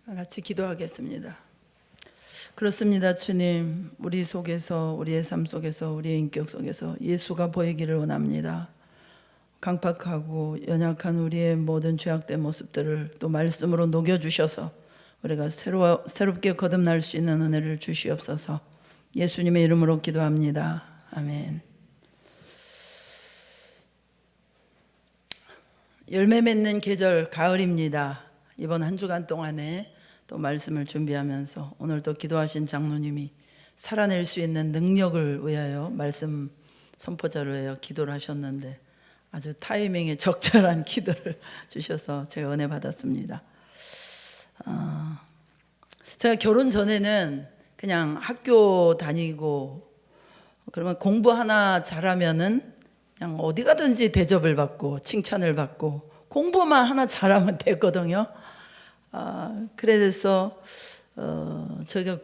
같이 기도하겠습니다. 그렇습니다. 주님, 우리 속에서, 우리의 삶 속에서, 우리의 인격 속에서 예수가 보이기를 원합니다. 강팍하고 연약한 우리의 모든 죄악된 모습들을 또 말씀으로 녹여주셔서 우리가 새롭게 거듭날 수 있는 은혜를 주시옵소서. 예수님의 이름으로 기도합니다. 아멘. 열매 맺는 계절 가을입니다. 이번 한 주간 동안에 또 말씀을 준비하면서 오늘 또 기도하신 장로님이 살아낼 수 있는 능력을 위하여 말씀 선포자로 해요 기도를 하셨는데 아주 타이밍에 적절한 기도를 주셔서 제가 은혜 받았습니다. 제가 결혼 전에는 그냥 학교 다니고 그러면 공부 하나 잘하면은 그냥 어디 가든지 대접을 받고 칭찬을 받고 공부만 하나 잘하면 됐거든요. 그래서 저희가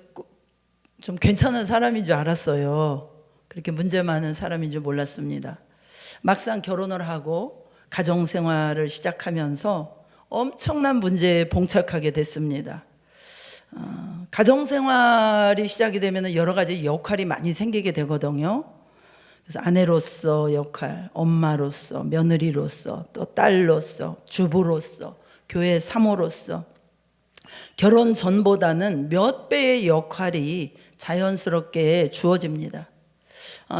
좀 괜찮은 사람인 줄 알았어요. 그렇게 문제 많은 사람인 줄 몰랐습니다. 막상 결혼을 하고 가정생활을 시작하면서 엄청난 문제에 봉착하게 됐습니다. 가정생활이 시작이 되면 여러 가지 역할이 많이 생기게 되거든요. 그래서 아내로서 역할, 엄마로서, 며느리로서, 또 딸로서, 주부로서, 교회 사모로서 결혼 전보다는 몇 배의 역할이 자연스럽게 주어집니다.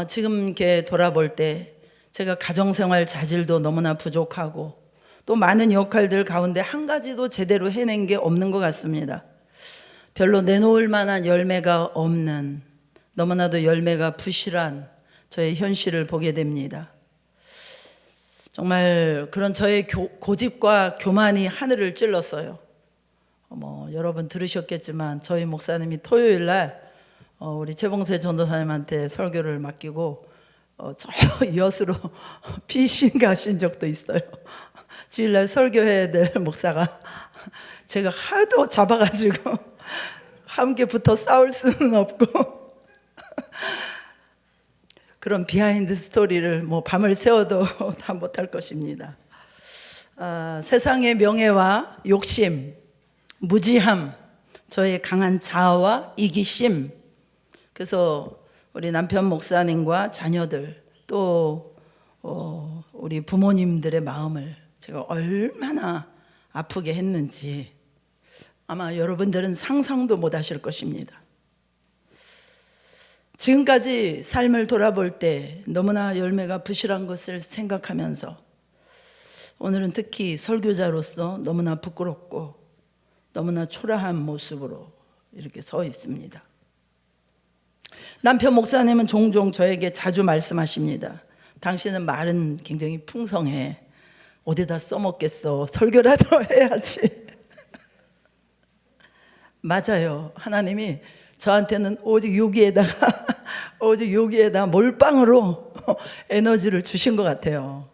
지금 이렇게 돌아볼 때 제가 가정생활 자질도 너무나 부족하고 또 많은 역할들 가운데 한 가지도 제대로 해낸 게 없는 것 같습니다. 별로 내놓을 만한 열매가 없는, 너무나도 열매가 부실한 저의 현실을 보게 됩니다. 정말 그런 저의 고집과 교만이 하늘을 찔렀어요. 여러분 들으셨겠지만 저희 목사님이 토요일 날 우리 최봉세 전도사님한테 설교를 맡기고 저 엿으로 피신 가신 적도 있어요. 주일날 설교해야 될 목사가 제가 하도 잡아가지고 함께 붙어 싸울 수는 없고 그런 비하인드 스토리를 밤을 새워도 다 못할 것입니다. 세상의 명예와 욕심, 무지함, 저의 강한 자아와 이기심, 그래서 우리 남편 목사님과 자녀들 또 우리 부모님들의 마음을 제가 얼마나 아프게 했는지 아마 여러분들은 상상도 못 하실 것입니다. 지금까지 삶을 돌아볼 때 너무나 열매가 부실한 것을 생각하면서 오늘은 특히 설교자로서 너무나 부끄럽고 너무나 초라한 모습으로 이렇게 서 있습니다. 남편 목사님은 종종 저에게 자주 말씀하십니다. 당신은 말은 굉장히 풍성해. 어디다 써먹겠어. 설교라도 해야지. 맞아요. 하나님이 저한테는 오직 여기에다 몰빵으로 에너지를 주신 것 같아요.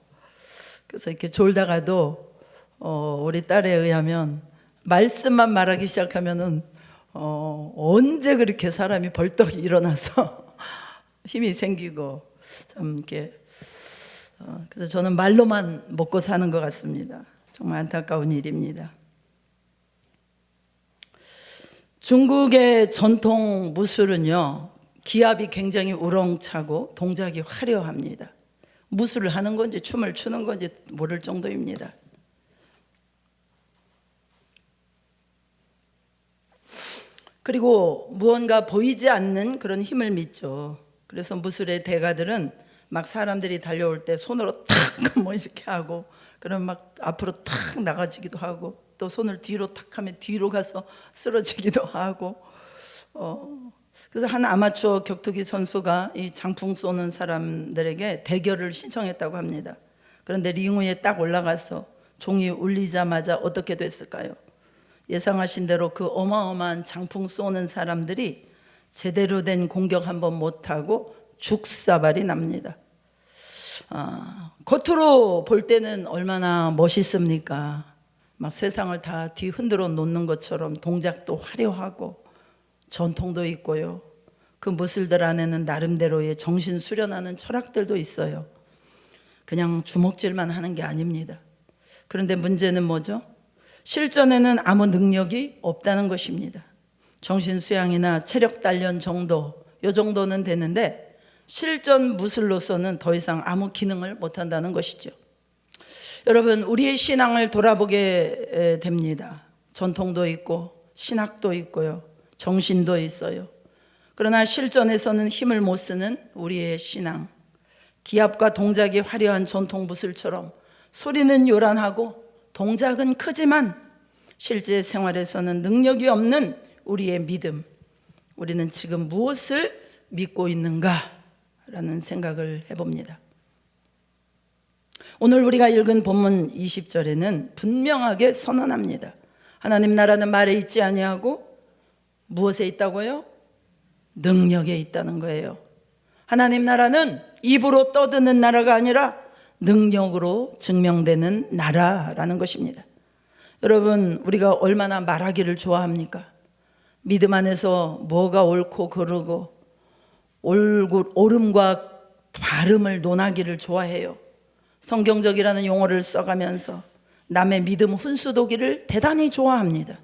그래서 이렇게 졸다가도 우리 딸에 의하면 말씀만 말하기 시작하면은 언제 그렇게 사람이 벌떡 일어나서 힘이 생기고 참 이렇게 그래서 저는 말로만 먹고 사는 것 같습니다. 정말 안타까운 일입니다. 중국의 전통 무술은요, 기압이 굉장히 우렁차고 동작이 화려합니다. 무술을 하는 건지 춤을 추는 건지 모를 정도입니다. 그리고 무언가 보이지 않는 그런 힘을 믿죠. 그래서 무술의 대가들은 막 사람들이 달려올 때 손으로 탁 이렇게 하고 그럼 막 앞으로 탁 나가지기도 하고 또 손을 뒤로 탁 하면 뒤로 가서 쓰러지기도 하고 그래서 한 아마추어 격투기 선수가 이 장풍 쏘는 사람들에게 대결을 신청했다고 합니다. 그런데 링 위에 딱 올라가서 종이 울리자마자 어떻게 됐을까요? 예상하신 대로 그 어마어마한 장풍 쏘는 사람들이 제대로 된 공격 한번 못하고 죽사발이 납니다. 겉으로 볼 때는 얼마나 멋있습니까? 막 세상을 다 뒤흔들어 놓는 것처럼 동작도 화려하고 전통도 있고요. 그 무술들 안에는 나름대로의 정신 수련하는 철학들도 있어요. 그냥 주먹질만 하는 게 아닙니다. 그런데 문제는 뭐죠? 실전에는 아무 능력이 없다는 것입니다. 정신 수양이나 체력 단련 정도, 요 정도는 되는데 실전 무술로서는 더 이상 아무 기능을 못한다는 것이죠. 여러분, 우리의 신앙을 돌아보게 됩니다. 전통도 있고 신학도 있고요, 정신도 있어요. 그러나 실전에서는 힘을 못 쓰는 우리의 신앙, 기합과 동작이 화려한 전통 무술처럼 소리는 요란하고 동작은 크지만 실제 생활에서는 능력이 없는 우리의 믿음, 우리는 지금 무엇을 믿고 있는가라는 생각을 해봅니다. 오늘 우리가 읽은 본문 20절에는 분명하게 선언합니다. 하나님 나라는 말에 있지 아니하고 무엇에 있다고요? 능력에 있다는 거예요. 하나님 나라는 입으로 떠드는 나라가 아니라 능력으로 증명되는 나라라는 것입니다. 여러분, 우리가 얼마나 말하기를 좋아합니까? 믿음 안에서 뭐가 옳고 그르고 옳음과 바름을 논하기를 좋아해요. 성경적이라는 용어를 써가면서 남의 믿음 훈수도기를 대단히 좋아합니다.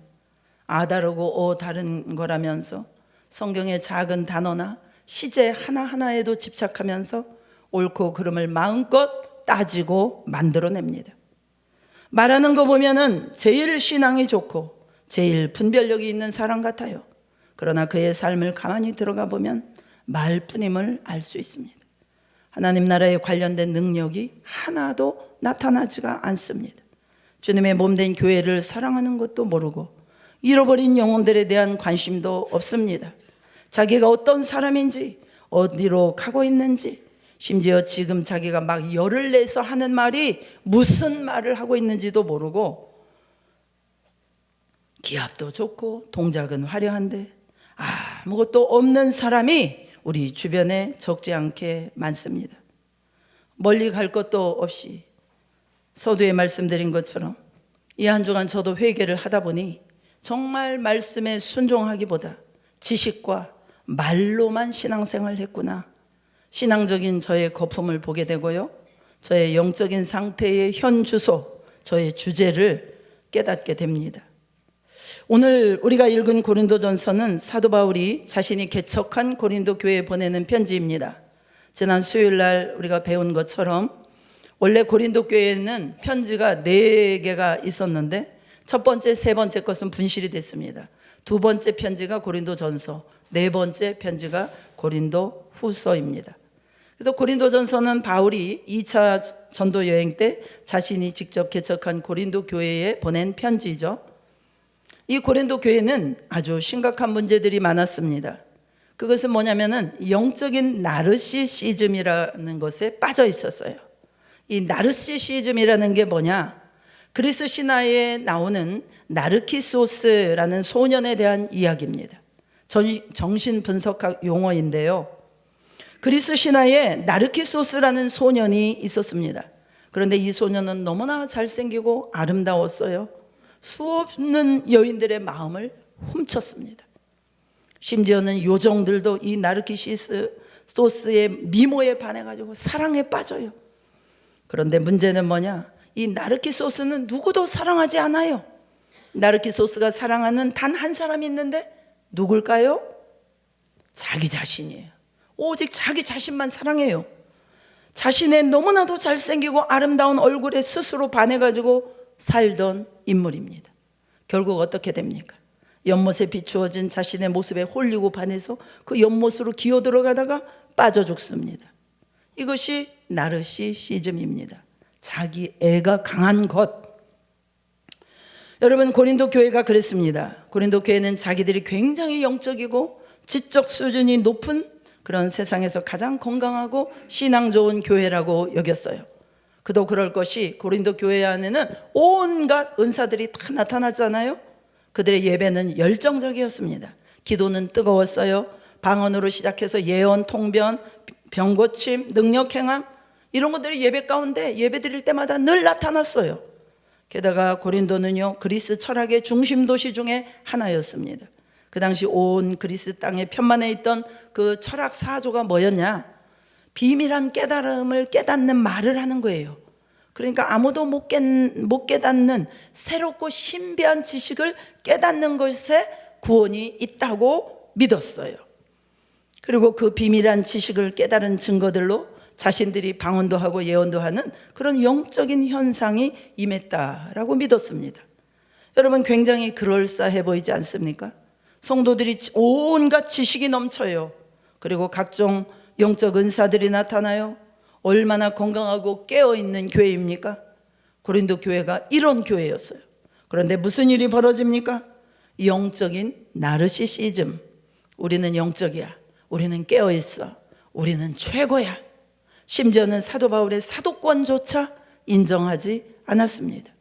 다르고 다른 거라면서 성경의 작은 단어나 시제 하나하나에도 집착하면서 옳고 그름을 마음껏 따지고 만들어냅니다. 말하는 거 보면은 제일 신앙이 좋고 제일 분별력이 있는 사람 같아요. 그러나 그의 삶을 가만히 들어가 보면 말뿐임을 알 수 있습니다. 하나님 나라에 관련된 능력이 하나도 나타나지가 않습니다. 주님의 몸된 교회를 사랑하는 것도 모르고 잃어버린 영혼들에 대한 관심도 없습니다. 자기가 어떤 사람인지, 어디로 가고 있는지, 심지어 지금 자기가 막 열을 내서 하는 말이 무슨 말을 하고 있는지도 모르고 기합도 좋고 동작은 화려한데 아무것도 없는 사람이 우리 주변에 적지 않게 많습니다. 멀리 갈 것도 없이 서두에 말씀드린 것처럼 이 한 주간 저도 회개를 하다 보니 정말 말씀에 순종하기보다 지식과 말로만 신앙생활을 했구나. 신앙적인 저의 거품을 보게 되고요, 저의 영적인 상태의 현 주소, 저의 주제를 깨닫게 됩니다. 오늘 우리가 읽은 고린도전서는 사도 바울이 자신이 개척한 고린도 교회에 보내는 편지입니다. 지난 수요일 날 우리가 배운 것처럼 원래 고린도 교회에는 편지가 4개가 있었는데 첫 번째, 세 번째 것은 분실이 됐습니다. 두 번째 편지가 고린도전서, 네 번째 편지가 고린도 후서입니다. 그래서 고린도전서는 바울이 2차 전도 여행 때 자신이 직접 개척한 고린도 교회에 보낸 편지죠. 이 고린도 교회는 아주 심각한 문제들이 많았습니다. 그것은 뭐냐면은 영적인 나르시시즘이라는 것에 빠져 있었어요. 이 나르시시즘이라는 게 뭐냐? 그리스 신화에 나오는 나르키소스라는 소년에 대한 이야기입니다. 정신분석학 용어인데요. 그리스 신화에 나르키소스라는 소년이 있었습니다. 그런데 이 소년은 너무나 잘생기고 아름다웠어요. 수없는 여인들의 마음을 훔쳤습니다. 심지어는 요정들도 이 나르키소스의 미모에 반해가지고 사랑에 빠져요. 그런데 문제는 뭐냐? 이 나르키소스는 누구도 사랑하지 않아요. 나르키소스가 사랑하는 단 한 사람이 있는데 누굴까요? 자기 자신이에요. 오직 자기 자신만 사랑해요. 자신의 너무나도 잘생기고 아름다운 얼굴에 스스로 반해가지고 살던 인물입니다. 결국 어떻게 됩니까? 연못에 비추어진 자신의 모습에 홀리고 반해서 그 연못으로 기어 들어가다가 빠져 죽습니다. 이것이 나르시시즘입니다. 자기 애가 강한 것. 여러분, 고린도 교회가 그랬습니다. 고린도 교회는 자기들이 굉장히 영적이고 지적 수준이 높은 그런 세상에서 가장 건강하고 신앙 좋은 교회라고 여겼어요. 그도 그럴 것이 고린도 교회 안에는 온갖 은사들이 다 나타났잖아요. 그들의 예배는 열정적이었습니다. 기도는 뜨거웠어요. 방언으로 시작해서 예언, 통변, 병고침, 능력 행함, 이런 것들이 예배 가운데 예배 드릴 때마다 늘 나타났어요. 게다가 고린도는요, 그리스 철학의 중심 도시 중에 하나였습니다. 그 당시 온 그리스 땅에 편만에 있던 그 철학 사조가 뭐였냐? 비밀한 깨달음을 깨닫는 말을 하는 거예요. 그러니까 아무도 못 깨닫는 새롭고 신비한 지식을 깨닫는 것에 구원이 있다고 믿었어요. 그리고 그 비밀한 지식을 깨달은 증거들로 자신들이 방언도 하고 예언도 하는 그런 영적인 현상이 임했다라고 믿었습니다. 여러분, 굉장히 그럴싸해 보이지 않습니까? 성도들이 온갖 지식이 넘쳐요. 그리고 각종 영적 은사들이 나타나요. 얼마나 건강하고 깨어있는 교회입니까? 고린도 교회가 이런 교회였어요. 그런데 무슨 일이 벌어집니까? 영적인 나르시시즘. 우리는 영적이야. 우리는 깨어있어. 우리는 최고야. 심지어는 사도 바울의 사도권조차 인정하지 않았습니다.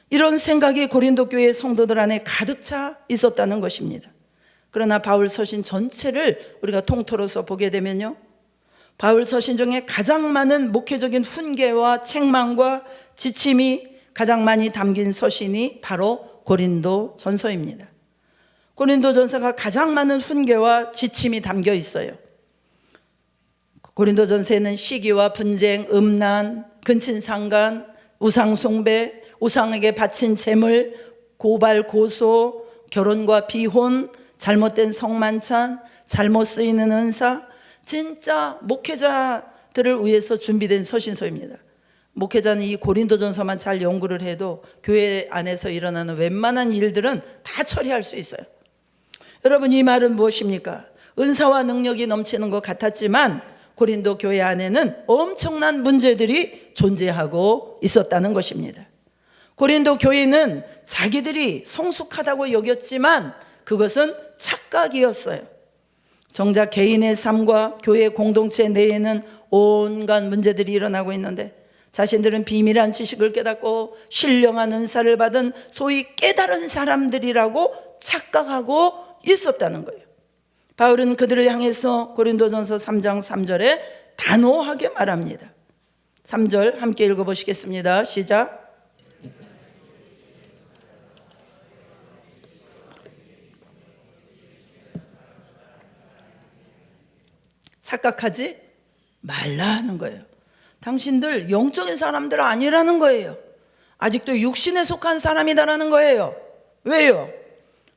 이런 생각이 고린도 교회 성도들 안에 가득 차 있었다는 것입니다. 그러나 바울 서신 전체를 우리가 통틀어서 보게 되면요, 바울 서신 중에 가장 많은 목회적인 훈계와 책망과 지침이 가장 많이 담긴 서신이 바로 고린도 전서입니다. 고린도 전서가 가장 많은 훈계와 지침이 담겨 있어요. 고린도 전서에는 시기와 분쟁, 음란, 근친상간, 우상숭배, 우상에게 바친 재물, 고발, 고소, 결혼과 비혼, 잘못된 성만찬, 잘못 쓰이는 은사, 진짜 목회자들을 위해서 준비된 서신서입니다. 목회자는 이 고린도전서만 잘 연구를 해도 교회 안에서 일어나는 웬만한 일들은 다 처리할 수 있어요. 여러분, 이 말은 무엇입니까? 은사와 능력이 넘치는 것 같았지만 고린도 교회 안에는 엄청난 문제들이 존재하고 있었다는 것입니다. 고린도 교회는 자기들이 성숙하다고 여겼지만 그것은 착각이었어요. 정작 개인의 삶과 교회 공동체 내에는 온갖 문제들이 일어나고 있는데 자신들은 비밀한 지식을 깨닫고 신령한 은사를 받은 소위 깨달은 사람들이라고 착각하고 있었다는 거예요. 바울은 그들을 향해서 고린도전서 3장 3절에 단호하게 말합니다. 3절 함께 읽어보시겠습니다. 시작. 착각하지 말라 하는 거예요. 당신들 영적인 사람들 아니라는 거예요. 아직도 육신에 속한 사람이다라는 거예요. 왜요?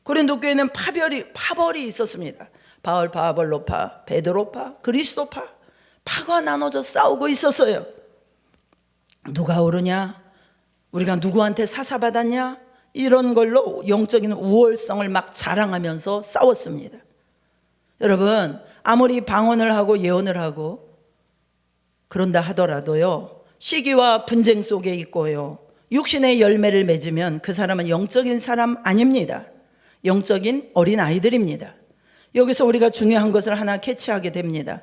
고린도 교회는 파벌이 있었습니다. 바울, 바볼로파, 베드로파, 그리스도파, 파가 나눠져 싸우고 있었어요. 누가 옳으냐? 우리가 누구한테 사사받았냐? 이런 걸로 영적인 우월성을 막 자랑하면서 싸웠습니다. 여러분, 아무리 방언을 하고 예언을 하고 그런다 하더라도요, 시기와 분쟁 속에 있고요, 육신의 열매를 맺으면 그 사람은 영적인 사람 아닙니다. 영적인 어린아이들입니다. 여기서 우리가 중요한 것을 하나 캐치하게 됩니다.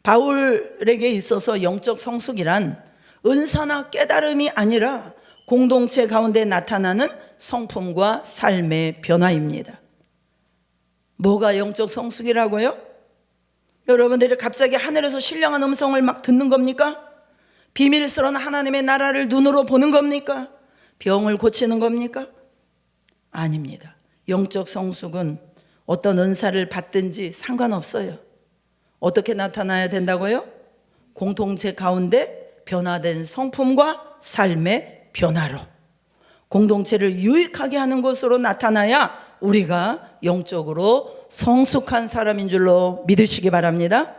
바울에게 있어서 영적 성숙이란 은사나 깨달음이 아니라 공동체 가운데 나타나는 성품과 삶의 변화입니다. 뭐가 영적 성숙이라고요? 여러분들이 갑자기 하늘에서 신령한 음성을 막 듣는 겁니까? 비밀스러운 하나님의 나라를 눈으로 보는 겁니까? 병을 고치는 겁니까? 아닙니다. 영적 성숙은 어떤 은사를 받든지 상관없어요. 어떻게 나타나야 된다고요? 공동체 가운데 변화된 성품과 삶의 변화로, 공동체를 유익하게 하는 것으로 나타나야 우리가 영적으로 성숙한 사람인 줄로 믿으시기 바랍니다.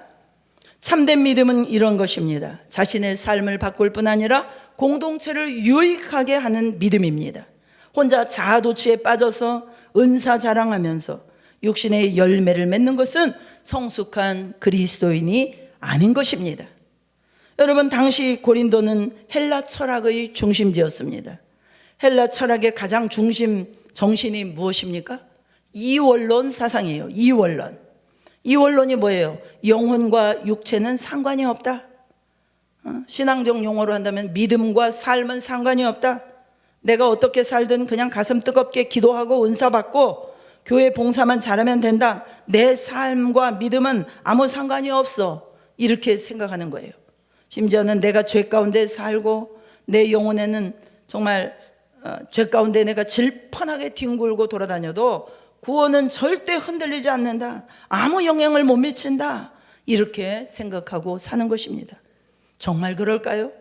참된 믿음은 이런 것입니다. 자신의 삶을 바꿀 뿐 아니라 공동체를 유익하게 하는 믿음입니다. 혼자 자아도취에 빠져서 은사 자랑하면서 육신의 열매를 맺는 것은 성숙한 그리스도인이 아닌 것입니다. 여러분, 당시 고린도는 헬라 철학의 중심지였습니다. 헬라 철학의 가장 중심 정신이 무엇입니까? 이원론 사상이에요. 이원론이 뭐예요? 영혼과 육체는 상관이 없다. 신앙적 용어로 한다면 믿음과 삶은 상관이 없다. 내가 어떻게 살든 그냥 가슴 뜨겁게 기도하고 은사 받고 교회 봉사만 잘하면 된다. 내 삶과 믿음은 아무 상관이 없어. 이렇게 생각하는 거예요. 심지어는 내가 죄 가운데 살고 내 영혼에는 정말 죄 가운데 내가 질펀하게 뒹굴고 돌아다녀도 구원은 절대 흔들리지 않는다. 아무 영향을 못 미친다. 이렇게 생각하고 사는 것입니다. 정말 그럴까요?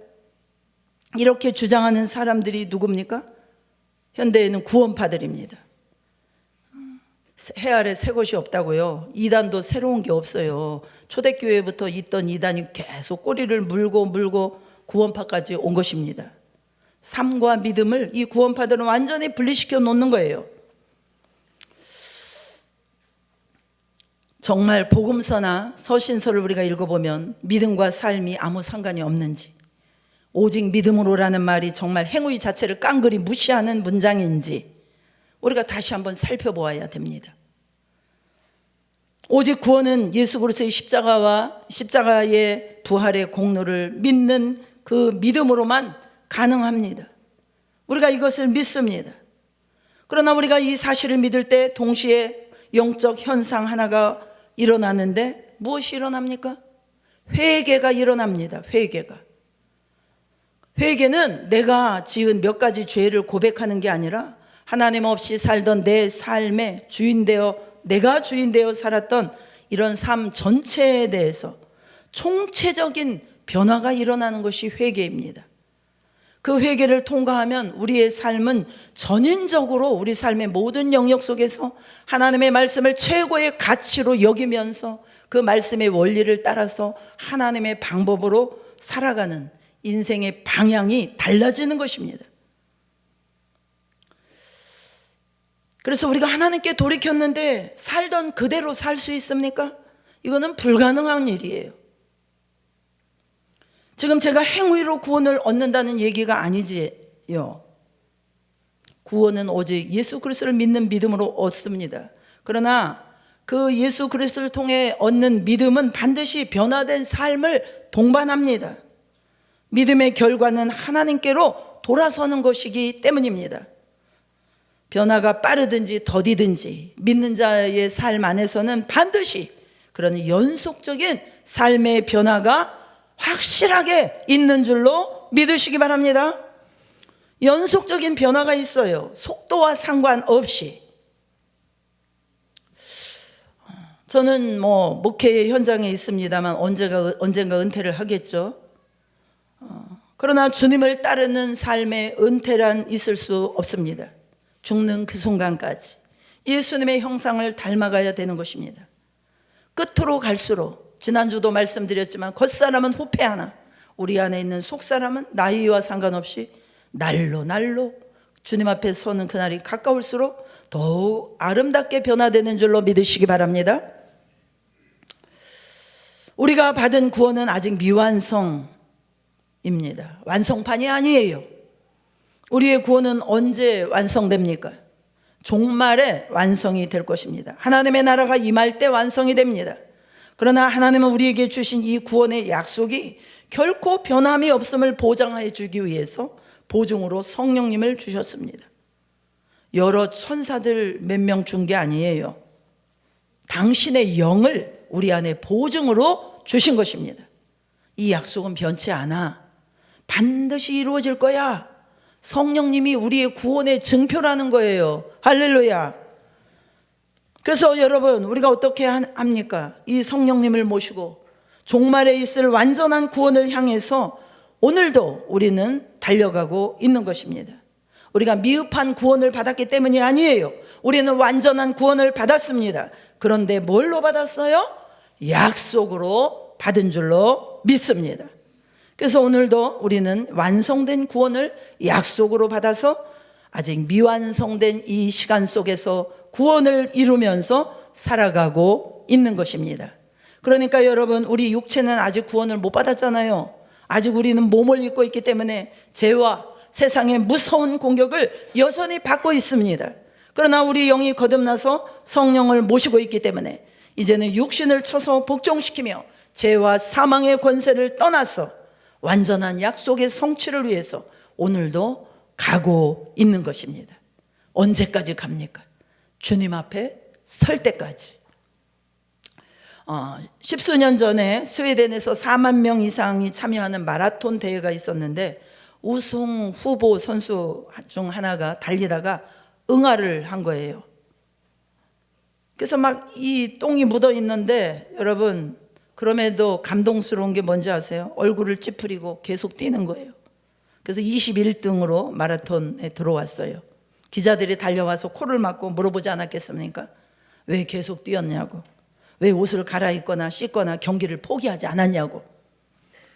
이렇게 주장하는 사람들이 누굽니까? 현대에는 구원파들입니다. 해 아래 새 것이 없다고요. 이단도 새로운 게 없어요. 초대교회부터 있던 이단이 계속 꼬리를 물고 구원파까지 온 것입니다. 삶과 믿음을 이 구원파들은 완전히 분리시켜 놓는 거예요. 정말 복음서나 서신서를 우리가 읽어보면 믿음과 삶이 아무 상관이 없는지, 오직 믿음으로라는 말이 정말 행위 자체를 깡그리 무시하는 문장인지 우리가 다시 한번 살펴보아야 됩니다. 오직 구원은 예수 그리스도의 십자가와 십자가의 부활의 공로를 믿는 그 믿음으로만 가능합니다. 우리가 이것을 믿습니다. 그러나 우리가 이 사실을 믿을 때 동시에 영적 현상 하나가 일어나는데 무엇이 일어납니까? 회개가 일어납니다. 회개는 내가 지은 몇 가지 죄를 고백하는 게 아니라 하나님 없이 살던 내 삶의 내가 주인되어 살았던 이런 삶 전체에 대해서 총체적인 변화가 일어나는 것이 회개입니다. 그 회개를 통과하면 우리의 삶은 전인적으로 우리 삶의 모든 영역 속에서 하나님의 말씀을 최고의 가치로 여기면서 그 말씀의 원리를 따라서 하나님의 방법으로 살아가는 인생의 방향이 달라지는 것입니다. 그래서 우리가 하나님께 돌이켰는데 살던 그대로 살 수 있습니까? 이거는 불가능한 일이에요. 지금 제가 행위로 구원을 얻는다는 얘기가 아니지요. 구원은 오직 예수 그리스도를 믿는 믿음으로 얻습니다. 그러나 그 예수 그리스도를 통해 얻는 믿음은 반드시 변화된 삶을 동반합니다. 믿음의 결과는 하나님께로 돌아서는 것이기 때문입니다. 변화가 빠르든지 더디든지 믿는 자의 삶 안에서는 반드시 그런 연속적인 삶의 변화가 확실하게 있는 줄로 믿으시기 바랍니다. 연속적인 변화가 있어요. 속도와 상관없이. 저는 목회 현장에 있습니다만 언젠가 은퇴를 하겠죠. 그러나 주님을 따르는 삶의 은퇴란 있을 수 없습니다. 죽는 그 순간까지 예수님의 형상을 닮아가야 되는 것입니다. 끝으로 갈수록 지난주도 말씀드렸지만 겉사람은 후패하나 우리 안에 있는 속사람은 나이와 상관없이 날로 주님 앞에 서는 그날이 가까울수록 더욱 아름답게 변화되는 줄로 믿으시기 바랍니다. 우리가 받은 구원은 아직 미완성입니다. 완성판이 아니에요. 우리의 구원은 언제 완성됩니까? 종말에 완성이 될 것입니다. 하나님의 나라가 임할 때 완성이 됩니다. 그러나 하나님은 우리에게 주신 이 구원의 약속이 결코 변함이 없음을 보장해 주기 위해서 보증으로 성령님을 주셨습니다. 여러 천사들 몇 명 준 게 아니에요. 당신의 영을 우리 안에 보증으로 주신 것입니다. 이 약속은 변치 않아. 반드시 이루어질 거야. 성령님이 우리의 구원의 증표라는 거예요. 할렐루야. 그래서 여러분, 우리가 어떻게 합니까? 이 성령님을 모시고 종말에 있을 완전한 구원을 향해서 오늘도 우리는 달려가고 있는 것입니다. 우리가 미흡한 구원을 받았기 때문이 아니에요. 우리는 완전한 구원을 받았습니다. 그런데 뭘로 받았어요? 약속으로 받은 줄로 믿습니다. 그래서 오늘도 우리는 완성된 구원을 약속으로 받아서 아직 미완성된 이 시간 속에서 구원을 이루면서 살아가고 있는 것입니다. 그러니까 여러분, 우리 육체는 아직 구원을 못 받았잖아요. 아직 우리는 몸을 입고 있기 때문에 죄와 세상의 무서운 공격을 여전히 받고 있습니다. 그러나 우리 영이 거듭나서 성령을 모시고 있기 때문에 이제는 육신을 쳐서 복종시키며 죄와 사망의 권세를 떠나서 완전한 약속의 성취를 위해서 오늘도 가고 있는 것입니다. 언제까지 갑니까? 주님 앞에 설 때까지. 10수년 전에 스웨덴에서 4만 명 이상이 참여하는 마라톤 대회가 있었는데 우승 후보 선수 중 하나가 달리다가 응아를 한 거예요. 그래서 막 이 똥이 묻어 있는데 여러분, 그럼에도 감동스러운 게 뭔지 아세요? 얼굴을 찌푸리고 계속 뛰는 거예요. 그래서 21등으로 마라톤에 들어왔어요. 기자들이 달려와서 코를 막고 물어보지 않았겠습니까? 왜 계속 뛰었냐고, 왜 옷을 갈아입거나 씻거나 경기를 포기하지 않았냐고.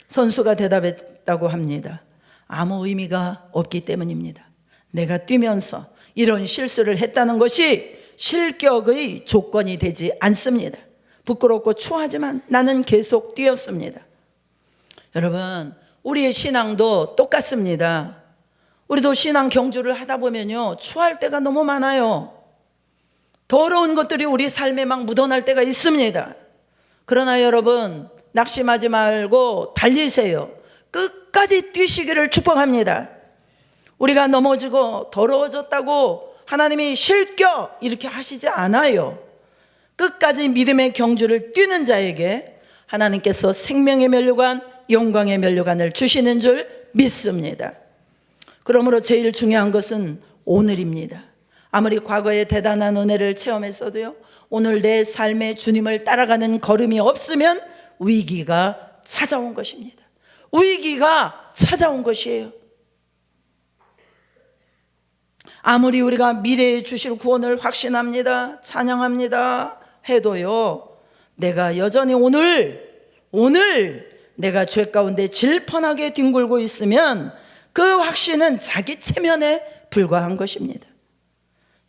선수가 대답했다고 합니다. 아무 의미가 없기 때문입니다. 내가 뛰면서 이런 실수를 했다는 것이 실격의 조건이 되지 않습니다. 부끄럽고 추하지만 나는 계속 뛰었습니다. 여러분, 우리의 신앙도 똑같습니다. 우리도 신앙 경주를 하다 보면요, 추할 때가 너무 많아요. 더러운 것들이 우리 삶에 막 묻어날 때가 있습니다. 그러나 여러분, 낙심하지 말고 달리세요. 끝까지 뛰시기를 축복합니다. 우리가 넘어지고 더러워졌다고 하나님이 실격 이렇게 하시지 않아요. 끝까지 믿음의 경주를 뛰는 자에게 하나님께서 생명의 면류관, 영광의 면류관을 주시는 줄 믿습니다. 그러므로 제일 중요한 것은 오늘입니다. 아무리 과거에 대단한 은혜를 체험했어도요, 오늘 내 삶에 주님을 따라가는 걸음이 없으면 위기가 찾아온 것입니다. 위기가 찾아온 것이에요. 아무리 우리가 미래에 주실 구원을 확신합니다, 찬양합니다 해도요, 내가 여전히 오늘 내가 죄 가운데 질펀하게 뒹굴고 있으면 그 확신은 자기 체면에 불과한 것입니다.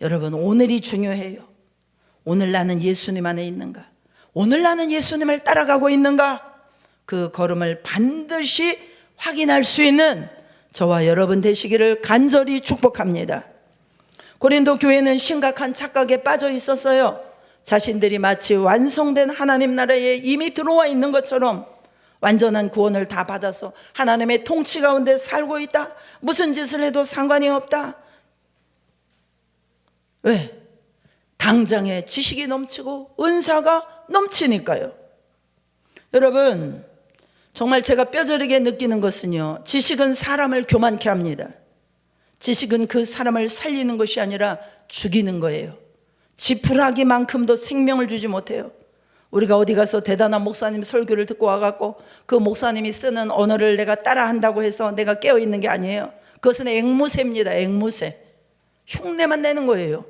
여러분, 오늘이 중요해요. 오늘 나는 예수님 안에 있는가? 오늘 나는 예수님을 따라가고 있는가? 그 걸음을 반드시 확인할 수 있는 저와 여러분 되시기를 간절히 축복합니다. 고린도 교회는 심각한 착각에 빠져 있었어요. 자신들이 마치 완성된 하나님 나라에 이미 들어와 있는 것처럼 완전한 구원을 다 받아서 하나님의 통치 가운데 살고 있다, 무슨 짓을 해도 상관이 없다. 왜? 당장에 지식이 넘치고 은사가 넘치니까요. 여러분, 정말 제가 뼈저리게 느끼는 것은요, 지식은 사람을 교만케 합니다. 지식은 그 사람을 살리는 것이 아니라 죽이는 거예요. 지푸라기만큼도 생명을 주지 못해요. 우리가 어디 가서 대단한 목사님 설교를 듣고 와갖고 그 목사님이 쓰는 언어를 내가 따라한다고 해서 내가 깨어있는 게 아니에요. 그것은 앵무새입니다. 앵무새. 흉내만 내는 거예요.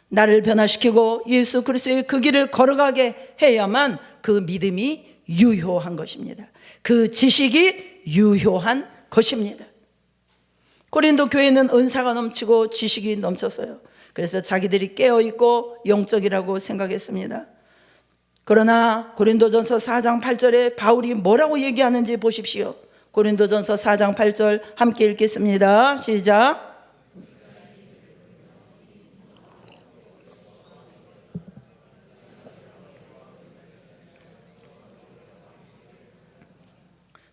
나를 변화시키고 예수 그리스도의 그 길을 걸어가게 해야만 그 믿음이 유효한 것입니다. 그 지식이 유효한 것입니다. 고린도 교회는 은사가 넘치고 지식이 넘쳤어요. 그래서 자기들이 깨어있고 영적이라고 생각했습니다. 그러나 고린도전서 4장 8절에 바울이 뭐라고 얘기하는지 보십시오. 고린도전서 4장 8절 함께 읽겠습니다. 시작.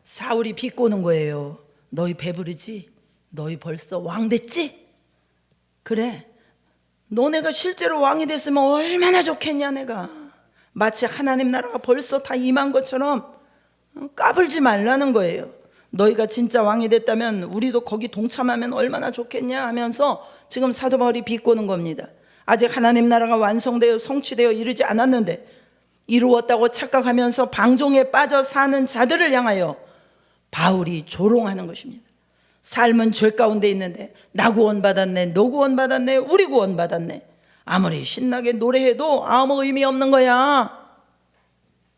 사울이 비꼬는 거예요. 너희 배부르지? 너희 벌써 왕 됐지? 그래, 너네가 실제로 왕이 됐으면 얼마나 좋겠냐. 내가 마치 하나님 나라가 벌써 다 임한 것처럼 까불지 말라는 거예요. 너희가 진짜 왕이 됐다면 우리도 거기 동참하면 얼마나 좋겠냐 하면서 지금 사도 바울이 비꼬는 겁니다. 아직 하나님 나라가 완성되어 성취되어 이르지 않았는데 이루었다고 착각하면서 방종에 빠져 사는 자들을 향하여 바울이 조롱하는 것입니다. 삶은 죄 가운데 있는데 나 구원받았네, 너 구원받았네, 우리 구원받았네, 아무리 신나게 노래해도 아무 의미 없는 거야.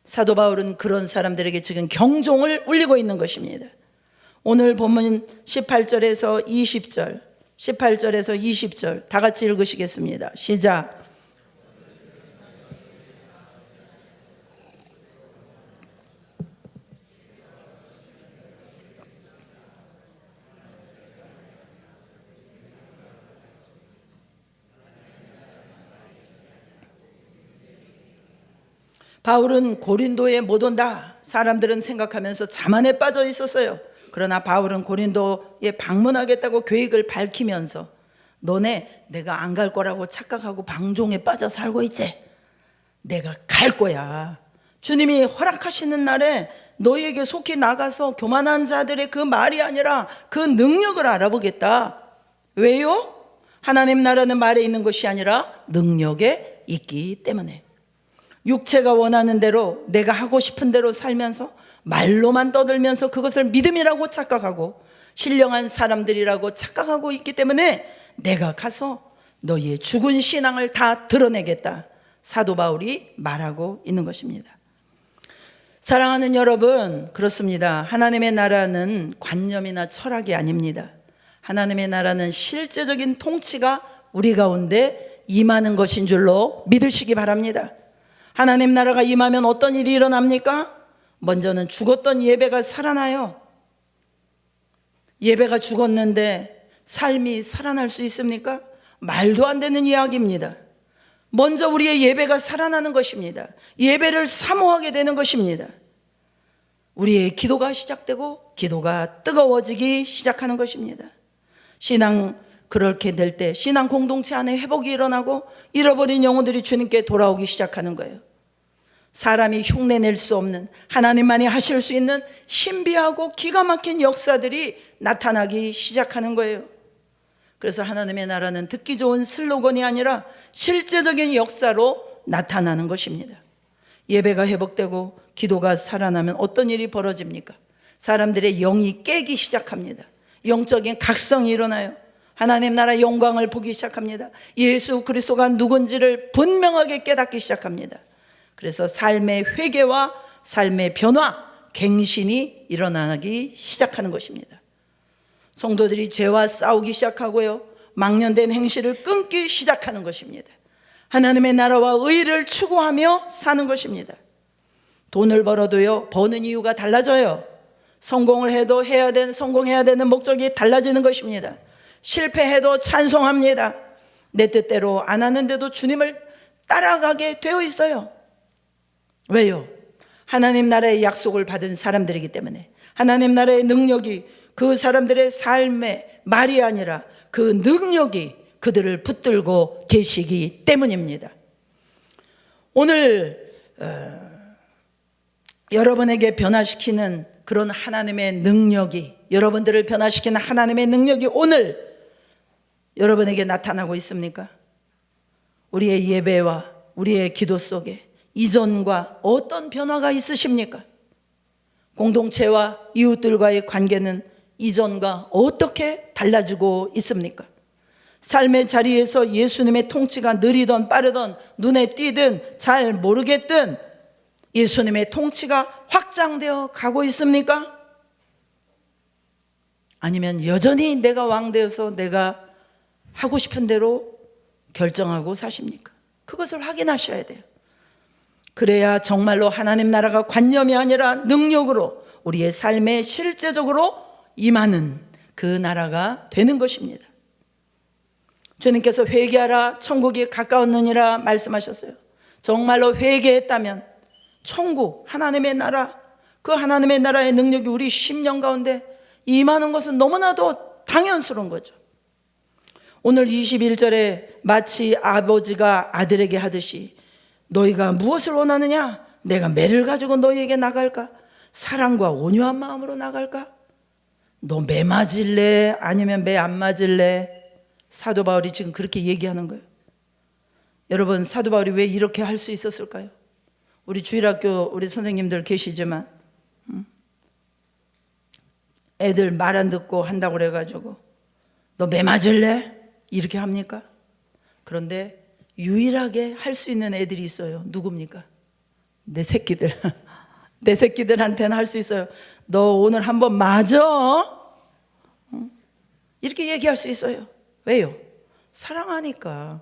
사도 바울은 그런 사람들에게 지금 경종을 울리고 있는 것입니다. 오늘 본문 18절에서 20절, 18절에서 20절 다 같이 읽으시겠습니다. 시작. 바울은 고린도에 못 온다 사람들은 생각하면서 자만에 빠져 있었어요. 그러나 바울은 고린도에 방문하겠다고 계획을 밝히면서 너네 내가 안 갈 거라고 착각하고 방종에 빠져 살고 있지? 내가 갈 거야. 주님이 허락하시는 날에 너희에게 속히 나가서 교만한 자들의 그 말이 아니라 그 능력을 알아보겠다. 왜요? 하나님 나라는 말에 있는 것이 아니라 능력에 있기 때문에. 육체가 원하는 대로 내가 하고 싶은 대로 살면서 말로만 떠들면서 그것을 믿음이라고 착각하고 신령한 사람들이라고 착각하고 있기 때문에 내가 가서 너희의 죽은 신앙을 다 드러내겠다. 사도 바울이 말하고 있는 것입니다. 사랑하는 여러분, 그렇습니다. 하나님의 나라는 관념이나 철학이 아닙니다. 하나님의 나라는 실제적인 통치가 우리 가운데 임하는 것인 줄로 믿으시기 바랍니다. 하나님 나라가 임하면 어떤 일이 일어납니까? 먼저는 죽었던 예배가 살아나요. 예배가 죽었는데 삶이 살아날 수 있습니까? 말도 안 되는 이야기입니다. 먼저 우리의 예배가 살아나는 것입니다. 예배를 사모하게 되는 것입니다. 우리의 기도가 시작되고 기도가 뜨거워지기 시작하는 것입니다. 신앙 그렇게 될 때 신앙 공동체 안에 회복이 일어나고 잃어버린 영혼들이 주님께 돌아오기 시작하는 거예요. 사람이 흉내낼 수 없는, 하나님만이 하실 수 있는 신비하고 기가 막힌 역사들이 나타나기 시작하는 거예요. 그래서 하나님의 나라는 듣기 좋은 슬로건이 아니라 실제적인 역사로 나타나는 것입니다. 예배가 회복되고 기도가 살아나면 어떤 일이 벌어집니까? 사람들의 영이 깨기 시작합니다. 영적인 각성이 일어나요. 하나님 나라 영광을 보기 시작합니다. 예수 그리스도가 누군지를 분명하게 깨닫기 시작합니다. 그래서 삶의 회개와 삶의 변화, 갱신이 일어나기 시작하는 것입니다. 성도들이 죄와 싸우기 시작하고요, 망년된 행실을 끊기 시작하는 것입니다. 하나님의 나라와 의를 추구하며 사는 것입니다. 돈을 벌어도요, 버는 이유가 달라져요. 성공을 해도 성공해야 되는 목적이 달라지는 것입니다. 실패해도 찬송합니다. 내 뜻대로 안 하는데도 주님을 따라가게 되어 있어요. 왜요? 하나님 나라의 약속을 받은 사람들이기 때문에, 하나님 나라의 능력이 그 사람들의 삶의 말이 아니라 그 능력이 그들을 붙들고 계시기 때문입니다. 오늘 여러분에게 변화시키는 그런 하나님의 능력이, 여러분들을 변화시키는 하나님의 능력이 오늘 여러분에게 나타나고 있습니까? 우리의 예배와 우리의 기도 속에 이전과 어떤 변화가 있으십니까? 공동체와 이웃들과의 관계는 이전과 어떻게 달라지고 있습니까? 삶의 자리에서 예수님의 통치가 느리든 빠르든 눈에 띄든 잘 모르겠든 예수님의 통치가 확장되어 가고 있습니까? 아니면 여전히 내가 왕되어서 내가 하고 싶은 대로 결정하고 사십니까? 그것을 확인하셔야 돼요. 그래야 정말로 하나님 나라가 관념이 아니라 능력으로 우리의 삶에 실제적으로 임하는 그 나라가 되는 것입니다. 주님께서 회개하라 천국이 가까웠느니라 말씀하셨어요. 정말로 회개했다면 천국, 하나님의 나라, 그 하나님의 나라의 능력이 우리 심령 가운데 임하는 것은 너무나도 당연스러운 거죠. 오늘 21절에 마치 아버지가 아들에게 하듯이 너희가 무엇을 원하느냐? 내가 매를 가지고 너희에게 나갈까? 사랑과 온유한 마음으로 나갈까? 너 매 맞을래? 아니면 매 안 맞을래? 사도 바울이 지금 그렇게 얘기하는 거예요. 여러분, 사도 바울이 왜 이렇게 할 수 있었을까요? 우리 주일학교 우리 선생님들 계시지만 애들 말 안 듣고 한다고 그래가지고 너 매 맞을래? 이렇게 합니까? 그런데 유일하게 할 수 있는 애들이 있어요. 누굽니까? 내 새끼들. 내 새끼들한테는 할 수 있어요. 너 오늘 한번 맞아? 이렇게 얘기할 수 있어요. 왜요? 사랑하니까.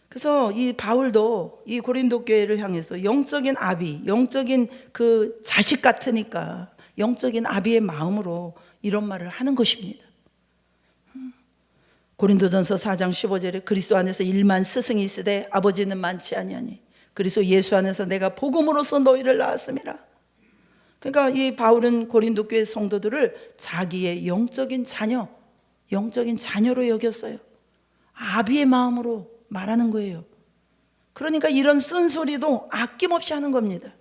그래서 이 바울도 이 고린도 교회를 향해서 영적인 아비, 영적인 그 자식 같으니까 영적인 아비의 마음으로 이런 말을 하는 것입니다. 고린도전서 4장 15절에 그리스도 안에서 1만 스승이 있으되 아버지는 많지 아니하니 그리스도 예수 안에서 내가 복음으로써 너희를 낳았음이라. 그러니까 이 바울은 고린도 교회 성도들을 자기의 영적인 자녀, 영적인 자녀로 여겼어요. 아비의 마음으로 말하는 거예요. 그러니까 이런 쓴소리도 아낌없이 하는 겁니다.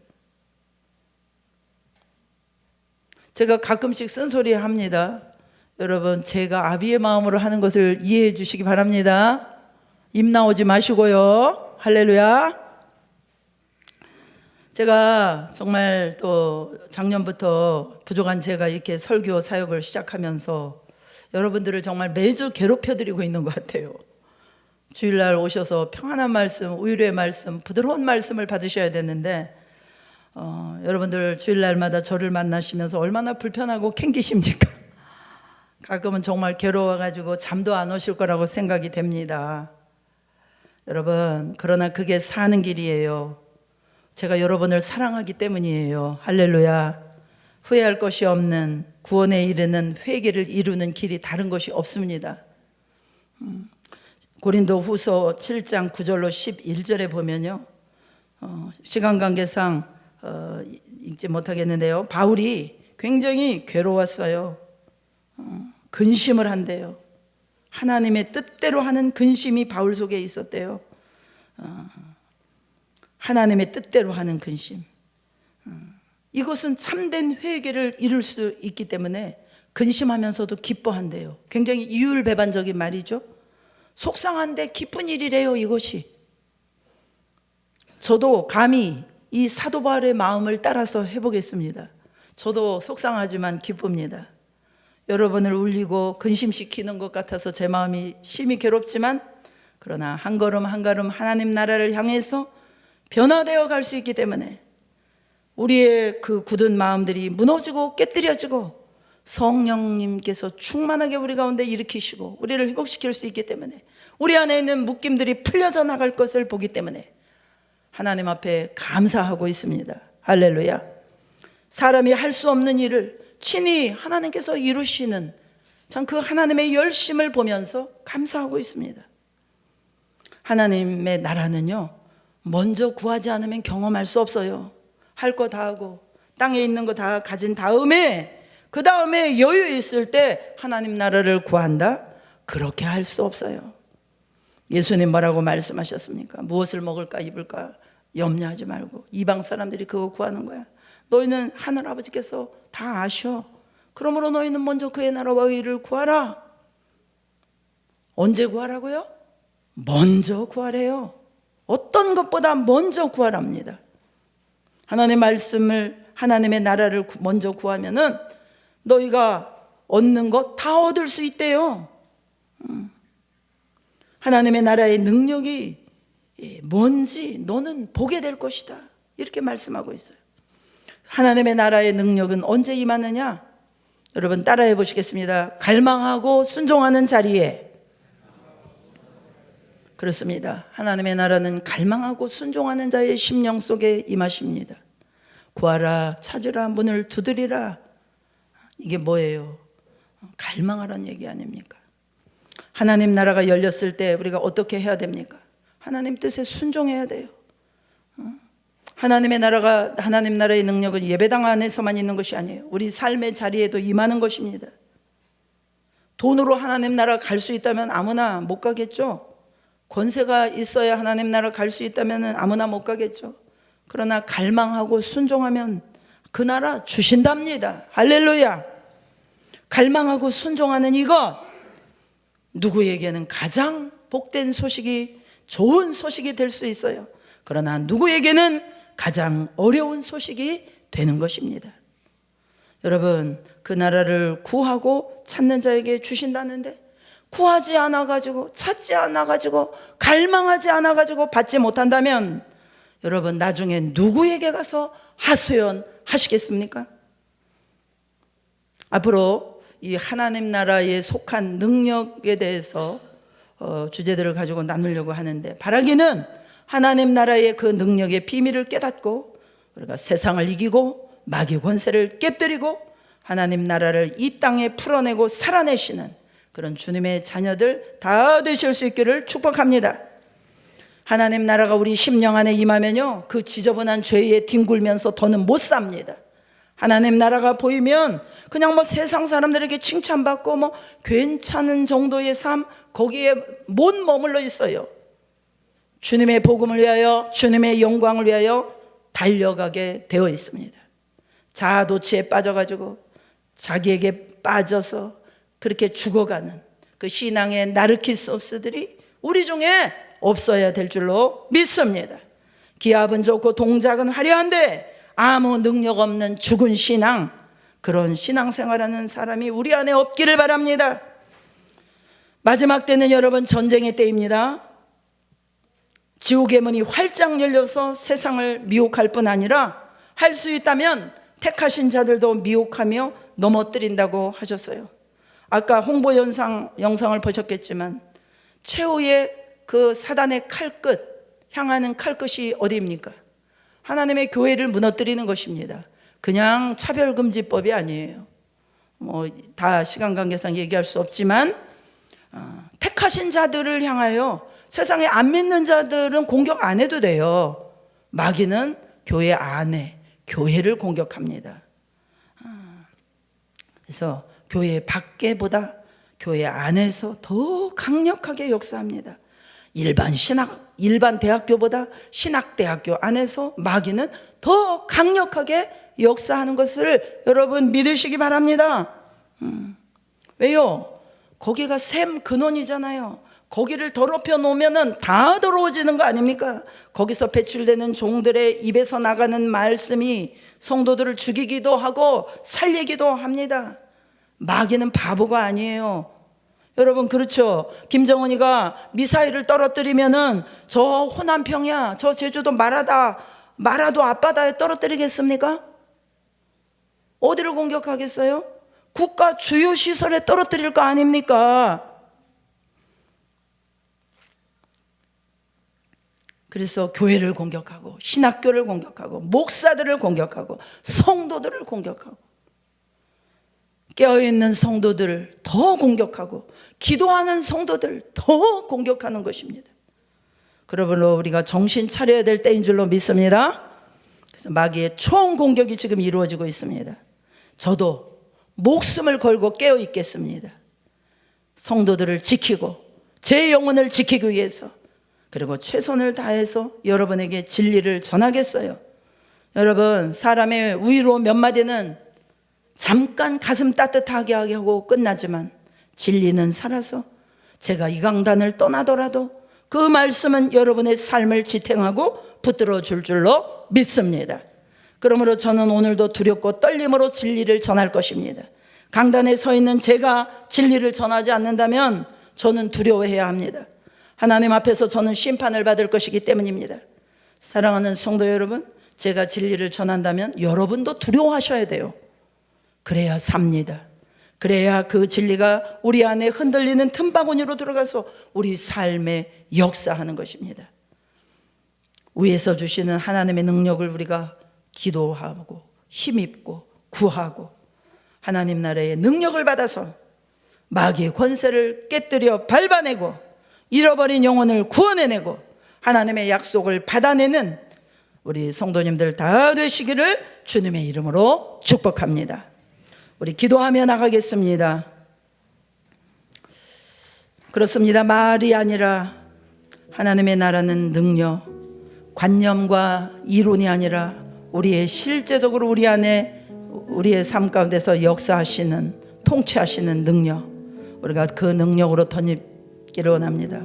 제가 가끔씩 쓴소리 합니다. 여러분, 제가 아비의 마음으로 하는 것을 이해해 주시기 바랍니다. 입 나오지 마시고요. 할렐루야. 제가 정말 또 작년부터 부족한 제가 이렇게 설교 사역을 시작하면서 여러분들을 정말 매주 괴롭혀드리고 있는 것 같아요. 주일날 오셔서 평안한 말씀, 위로의 말씀, 부드러운 말씀을 받으셔야 되는데 여러분들 주일날마다 저를 만나시면서 얼마나 불편하고 캥기십니까? 가끔은 정말 괴로워가지고 잠도 안 오실 거라고 생각이 됩니다. 여러분, 그러나 그게 사는 길이에요. 제가 여러분을 사랑하기 때문이에요. 할렐루야. 후회할 것이 없는, 구원에 이르는, 회개를 이루는 길이 다른 것이 없습니다. 고린도 후서 7장 9절로 11절에 보면요, 시간 관계상 읽지 못하겠는데요, 바울이 굉장히 괴로웠어요. 근심을 한대요. 하나님의 뜻대로 하는 근심이 바울 속에 있었대요. 하나님의 뜻대로 하는 근심. 이것은 참된 회개를 이룰 수 있기 때문에 근심하면서도 기뻐한대요. 굉장히 이율배반적인 말이죠. 속상한데 기쁜 일이래요, 이것이. 저도 감히 이 사도 바울의 마음을 따라서 해보겠습니다. 저도 속상하지만 기쁩니다. 여러분을 울리고 근심시키는 것 같아서 제 마음이 심히 괴롭지만, 그러나 한 걸음 한 걸음 하나님 나라를 향해서 변화되어 갈 수 있기 때문에 우리의 그 굳은 마음들이 무너지고 깨뜨려지고 성령님께서 충만하게 우리 가운데 일으키시고 우리를 회복시킬 수 있기 때문에, 우리 안에 있는 묶임들이 풀려져 나갈 것을 보기 때문에 하나님 앞에 감사하고 있습니다. 할렐루야. 사람이 할 수 없는 일을 친히 하나님께서 이루시는 참 그 하나님의 열심을 보면서 감사하고 있습니다. 하나님의 나라는요, 먼저 구하지 않으면 경험할 수 없어요. 할 거 다 하고 땅에 있는 거 다 가진 다음에, 그 다음에 여유 있을 때 하나님 나라를 구한다? 그렇게 할 수 없어요. 예수님 뭐라고 말씀하셨습니까? 무엇을 먹을까 입을까 염려하지 말고, 이방 사람들이 그거 구하는 거야. 너희는 하늘아버지께서 다 아셔. 그러므로 너희는 먼저 그의 나라와 의를 구하라. 언제 구하라고요? 먼저 구하래요. 어떤 것보다 먼저 구하랍니다. 하나님의 말씀을, 하나님의 나라를 먼저 구하면은 너희가 얻는 것 다 얻을 수 있대요. 하나님의 나라의 능력이 뭔지 너는 보게 될 것이다, 이렇게 말씀하고 있어요. 하나님의 나라의 능력은 언제 임하느냐? 여러분 따라해 보시겠습니다. 갈망하고 순종하는 자리에. 그렇습니다. 하나님의 나라는 갈망하고 순종하는 자의 심령 속에 임하십니다. 구하라, 찾으라, 문을 두드리라. 이게 뭐예요? 갈망하라는 얘기 아닙니까? 하나님 나라가 열렸을 때 우리가 어떻게 해야 됩니까? 하나님 뜻에 순종해야 돼요. 하나님의 나라가, 하나님 나라의 능력은 예배당 안에서만 있는 것이 아니에요. 우리 삶의 자리에도 임하는 것입니다. 돈으로 하나님 나라 갈 수 있다면 아무나 못 가겠죠. 권세가 있어야 하나님 나라 갈 수 있다면 아무나 못 가겠죠. 그러나 갈망하고 순종하면 그 나라 주신답니다. 할렐루야. 갈망하고 순종하는 이것, 누구에게는 가장 복된 소식이, 좋은 소식이 될 수 있어요. 그러나 누구에게는 가장 어려운 소식이 되는 것입니다. 여러분, 그 나라를 구하고 찾는 자에게 주신다는데, 구하지 않아가지고, 찾지 않아가지고, 갈망하지 않아가지고 받지 못한다면 여러분 나중에 누구에게 가서 하소연 하시겠습니까? 앞으로 이 하나님 나라에 속한 능력에 대해서 주제들을 가지고 나누려고 하는데, 바라기는 하나님 나라의 그 능력의 비밀을 깨닫고 우리가 세상을 이기고 마귀 권세를 깨뜨리고 하나님 나라를 이 땅에 풀어내고 살아내시는 그런 주님의 자녀들 다 되실 수 있기를 축복합니다. 하나님 나라가 우리 심령 안에 임하면요, 그 지저분한 죄에 뒹굴면서 더는 못 삽니다. 하나님 나라가 보이면 그냥 뭐 세상 사람들에게 칭찬받고 뭐 괜찮은 정도의 삶, 거기에 못 머물러 있어요. 주님의 복음을 위하여, 주님의 영광을 위하여 달려가게 되어 있습니다. 자아도취에 빠져가지고 자기에게 빠져서 그렇게 죽어가는 그 신앙의 나르키소스들이 우리 중에 없어야 될 줄로 믿습니다. 기합은 좋고 동작은 화려한데 아무 능력 없는 죽은 신앙, 그런 신앙생활하는 사람이 우리 안에 없기를 바랍니다. 마지막 때는 여러분 전쟁의 때입니다. 지옥의 문이 활짝 열려서 세상을 미혹할 뿐 아니라 할 수 있다면 택하신 자들도 미혹하며 넘어뜨린다고 하셨어요. 아까 홍보 영상을 보셨겠지만 최후의 그 사단의 칼끝, 향하는 칼끝이 어디입니까? 하나님의 교회를 무너뜨리는 것입니다. 그냥 차별금지법이 아니에요. 다 시간 관계상 얘기할 수 없지만 택하신 자들을 향하여 세상에 안 믿는 자들은 공격 안 해도 돼요. 마귀는 교회 안에 교회를 공격합니다. 그래서 교회 밖에보다 교회 안에서 더 강력하게 역사합니다. 일반 대학교보다 신학대학교 안에서 마귀는 더 강력하게 역사하는 것을 여러분 믿으시기 바랍니다. 왜요? 거기가 샘 근원이잖아요. 거기를 더럽혀 놓으면 다 더러워지는 거 아닙니까? 거기서 배출되는 종들의 입에서 나가는 말씀이 성도들을 죽이기도 하고 살리기도 합니다. 마귀는 바보가 아니에요. 여러분, 그렇죠? 김정은이가 미사일을 떨어뜨리면은 저 호남평야, 저 제주도 마라도 앞바다에 떨어뜨리겠습니까? 어디를 공격하겠어요? 국가 주요 시설에 떨어뜨릴 거 아닙니까? 그래서 교회를 공격하고 신학교를 공격하고 목사들을 공격하고 성도들을 공격하고 깨어있는 성도들을 더 공격하고 기도하는 성도들 더 공격하는 것입니다. 그러므로 우리가 정신 차려야 될 때인 줄로 믿습니다. 그래서 마귀의 총 공격이 지금 이루어지고 있습니다. 저도 목숨을 걸고 깨어 있겠습니다. 성도들을 지키고 제 영혼을 지키기 위해서, 그리고 최선을 다해서 여러분에게 진리를 전하겠어요. 여러분, 사람의 우위로 몇 마디는 잠깐 가슴 따뜻하게 하고 끝나지만 진리는 살아서 제가 이 강단을 떠나더라도 그 말씀은 여러분의 삶을 지탱하고 붙들어 줄 줄로 믿습니다. 그러므로 저는 오늘도 두렵고 떨림으로 진리를 전할 것입니다. 강단에 서 있는 제가 진리를 전하지 않는다면 저는 두려워해야 합니다. 하나님 앞에서 저는 심판을 받을 것이기 때문입니다. 사랑하는 성도 여러분, 제가 진리를 전한다면 여러분도 두려워하셔야 돼요. 그래야 삽니다. 그래야 그 진리가 우리 안에 흔들리는 틈바구니로 들어가서 우리 삶에 역사하는 것입니다. 위에서 주시는 하나님의 능력을 우리가 기도하고 힘입고 구하고 하나님 나라의 능력을 받아서 마귀의 권세를 깨뜨려 밟아내고 잃어버린 영혼을 구원해내고 하나님의 약속을 받아내는 우리 성도님들 다 되시기를 주님의 이름으로 축복합니다. 우리 기도하며 나가겠습니다. 그렇습니다. 말이 아니라 하나님의 나라는 능력, 관념과 이론이 아니라 우리의 실제적으로 우리 안에 우리의 삶 가운데서 역사하시는, 통치하시는 능력, 우리가 그 능력으로 덧입기를 원합니다.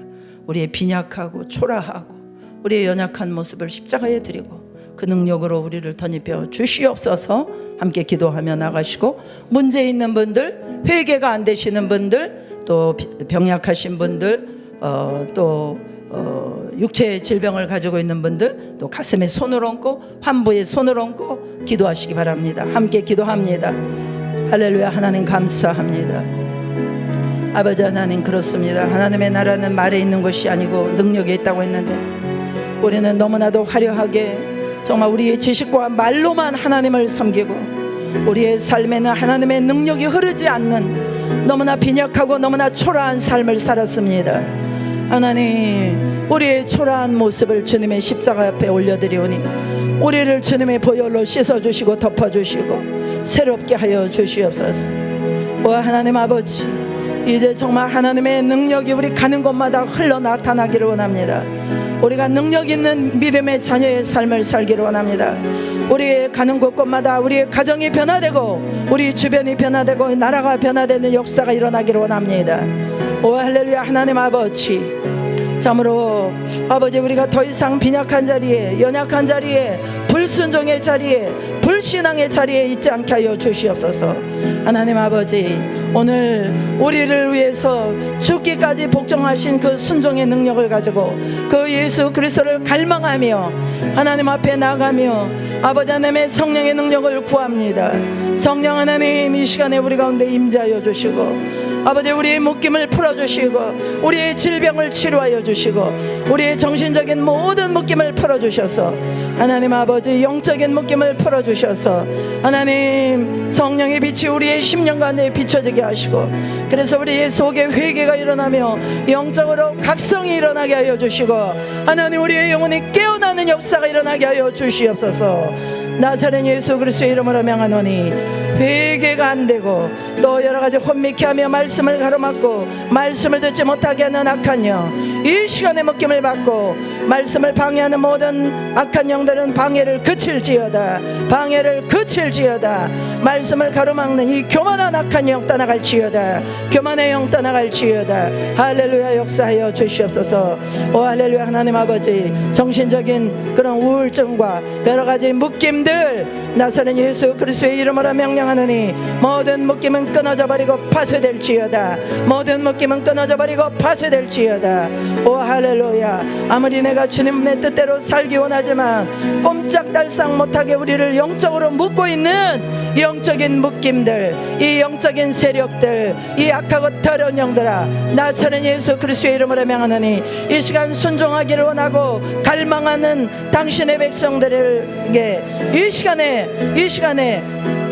우리의 빈약하고 초라하고 우리의 연약한 모습을 십자가에 드리고 그 능력으로 우리를 덧입혀 주시옵소서. 함께 기도하며 나가시고, 문제 있는 분들, 회개가 안 되시는 분들, 또 병약하신 분들, 또 육체의 질병을 가지고 있는 분들, 또 가슴에 손을 얹고 환부에 손을 얹고 기도하시기 바랍니다. 함께 기도합니다. 할렐루야. 하나님 감사합니다. 아버지 하나님, 그렇습니다. 하나님의 나라는 말에 있는 것이 아니고 능력에 있다고 했는데 우리는 너무나도 화려하게 정말 우리의 지식과 말로만 하나님을 섬기고 우리의 삶에는 하나님의 능력이 흐르지 않는 너무나 빈약하고 너무나 초라한 삶을 살았습니다. 하나님, 우리의 초라한 모습을 주님의 십자가 앞에 올려드리오니 우리를 주님의 보혈로 씻어주시고 덮어주시고 새롭게 하여 주시옵소서. 오 하나님 아버지, 이제 정말 하나님의 능력이 우리 가는 곳마다 흘러 나타나기를 원합니다. 우리가 능력 있는 믿음의 자녀의 삶을 살기를 원합니다. 우리 가는 곳곳마다 우리의 가정이 변화되고 우리 주변이 변화되고 나라가 변화되는 역사가 일어나기를 원합니다. 오 할렐루야. 하나님 아버지, 참으로 아버지 우리가 더 이상 빈약한 자리에, 연약한 자리에, 불순종의 자리에, 불신앙의 자리에 있지 않게 하여 주시옵소서. 하나님 아버지, 오늘 우리를 위해서 죽기까지 복종하신 그 순종의 능력을 가지고 그 예수 그리스도를 갈망하며 하나님 앞에 나가며 아버지 하나님의 성령의 능력을 구합니다. 성령 하나님, 이 시간에 우리 가운데 임재하여 주시고 아버지 우리의 묶임을 풀어주시고 우리의 질병을 치료하여 주시고 우리의 정신적인 모든 묶임을 풀어주셔서 하나님 아버지 영적인 묶임을 풀어주셔서 하나님 성령의 빛이 우리의 심령 가운데 비춰지게 하시고 그래서 우리의 속에 회개가 일어나며 영적으로 각성이 일어나게 하여 주시고 하나님 우리의 영혼이 깨어나는 역사가 일어나게 하여 주시옵소서. 나사렛 예수 그리스도의 이름으로 명하노니 회개가 안 되고 또 여러 가지 혼미케 하며 말씀을 가로막고 말씀을 듣지 못하게 하는 악한 영, 이 시간에 묶임을 받고 말씀을 방해하는 모든 악한 영들은 방해를 그칠지어다. 방해를 그칠지어다. 말씀을 가로막는 이 교만한 악한 영 떠나갈지어다. 교만의 영 떠나갈지어다. 할렐루야. 역사하여 주시옵소서. 오 할렐루야. 하나님 아버지, 정신적인 그런 우울증과 여러 가지 묶임들 나사렛 예수 그리스도의 이름으로 명령하노니 모든 묶임은 끊어져 버리고 파쇄될지어다. 모든 묶임은 끊어져 버리고 파쇄될지어다. 오 할렐루야. 아무리 내가 주님의 뜻대로 살기 원하지만 꼼짝달싹 못하게 우리를 영적으로 묶고 있는 영적인 묶임들, 이 영적인 세력들, 이 악하고 더러운 영들아, 나사렛 예수 그리스도의 이름으로 명하노니 이 시간 순종하기를 원하고 갈망하는 당신의 백성들에게 이 시간에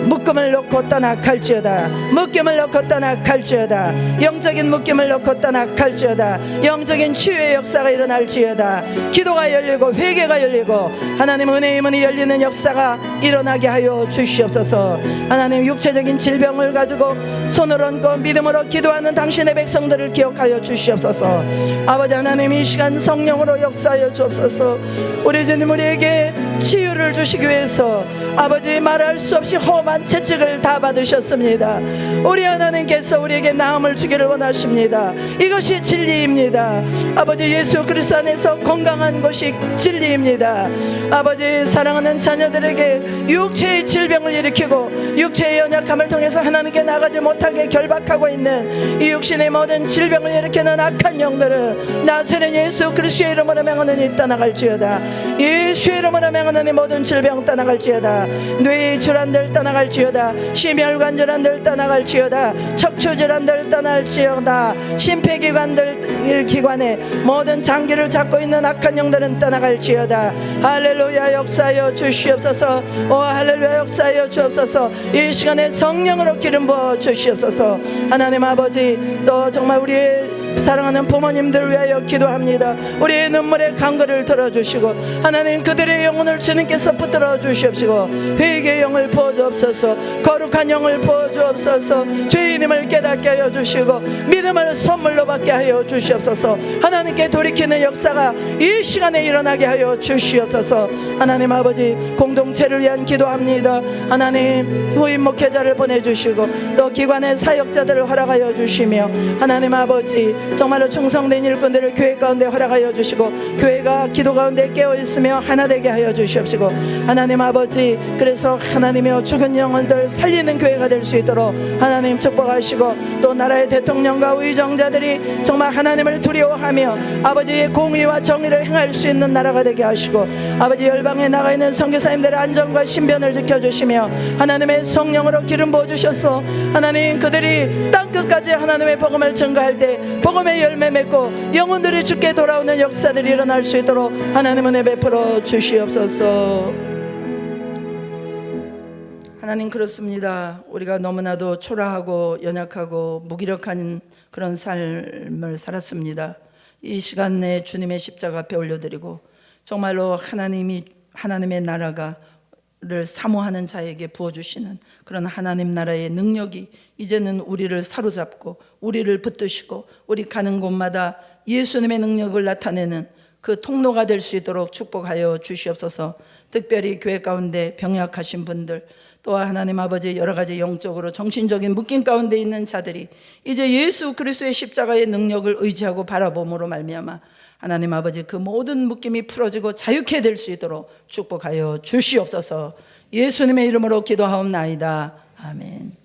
묶음을 놓고 떠나갈지어다. 묶임을 놓고 떠나갈지어다. 영적인 묶임을 놓고 떠나갈지어다. 영적인 치유의 역사가 일어날지어다. 기도가 열리고 회개가 열리고 하나님 은혜의 문이 열리는 역사가 일어나게 하여 주시옵소서. 하나님 육체적인 질병을 가지고 손을 얹고 믿음으로 기도하는 당신의 백성들을 기억하여 주시옵소서. 아버지 하나님, 이 시간 성령으로 역사하여 주옵소서. 우리 주님 우리에게 치유를 주시기 위해서 아버지 말할 수 없이 험한 채찍을 다 받으셨습니다. 우리 하나님께서 우리에게 나음을 주기를 원하십니다. 이것이 진리입니다. 아버지 예수 그리스도 안에서 건강한 것이 진리입니다. 아버지 사랑하는 자녀들에게 육체의 질병을 일으키고 육체의 연약함을 통해서 하나님께 나가지 못하게 결박하고 있는 이 육신의 모든 질병을 일으키는 악한 영들은 나사렛 예수 그리스도의 이름으로 명하노니 떠나갈지어다. 예수의 이름으로 명하노니 모든 질병 떠나갈지어다. 뇌의 질환들 떠나갈지어다. 심혈관 질환들 떠나갈지어다. 척추 질환들 떠나갈지어다. 심폐기관들 기관에 모든 장기를 잡고 있는 악한 영들은 떠나갈지어다. 할렐루야. 역사하여 주시옵소서. 오 할렐루야. 역사하여 주옵소서. 이 시간에 성령으로 기름 부어 주시옵소서. 하나님 아버지, 또 정말 우리의 사랑하는 부모님들 위하여 기도합니다. 우리의 눈물의 간구를 들어주시고 하나님 그들의 영혼을 주님께서 붙들어 주시옵시고 회개의 영을 부어주옵소서. 거룩한 영을 부어주옵소서. 죄인임을 깨닫게 하여 주시고 믿음을 선물로 받게 하여 주시옵소서. 하나님께 돌이키는 역사가 이 시간에 일어나게 하여 주시옵소서. 하나님 아버지, 공동체를 위한 기도합니다. 하나님 후임 목회자를 보내주시고 또 기관의 사역자들을 허락하여 주시며 하나님 아버지 정말로 충성된 일꾼들을 교회 가운데 허락하여 주시고 교회가 기도 가운데 깨어있으며 하나 되게 하여 주시옵시고 하나님 아버지, 그래서 하나님이여 죽은 영혼들 살리는 교회가 될 수 있도록 하나님 축복하시고 또 나라의 대통령과 의정자들이 정말 하나님을 두려워하며 아버지의 공의와 정의를 행할 수 있는 나라가 되게 하시고 아버지 열방에 나가 있는 선교사님들의 안전과 신변을 지켜주시며 하나님의 성령으로 기름 부어주셔서 하나님 그들이 땅끝까지 하나님의 복음을 증거할 때 복음의 열매 맺고 영혼들이 주께 돌아오는 역사들이 일어날 수 있도록 하나님 은혜 베풀어 주시옵소서. 하나님, 그렇습니다. 우리가 너무나도 초라하고 연약하고 무기력한 그런 삶을 살았습니다. 이 시간 내에 주님의 십자가 앞에 올려드리고 정말로 하나님의 나라를 사모하는 자에게 부어주시는 그런 하나님 나라의 능력이 이제는 우리를 사로잡고 우리를 붙드시고 우리 가는 곳마다 예수님의 능력을 나타내는 그 통로가 될 수 있도록 축복하여 주시옵소서. 특별히 교회 가운데 병약하신 분들, 또 하나님 아버지 여러 가지 영적으로 정신적인 묶임 가운데 있는 자들이 이제 예수 그리스도의 십자가의 능력을 의지하고 바라봄으로 말미암아 하나님 아버지, 그 모든 묶임이 풀어지고 자유케 될 수 있도록 축복하여 주시옵소서. 예수님의 이름으로 기도하옵나이다. 아멘.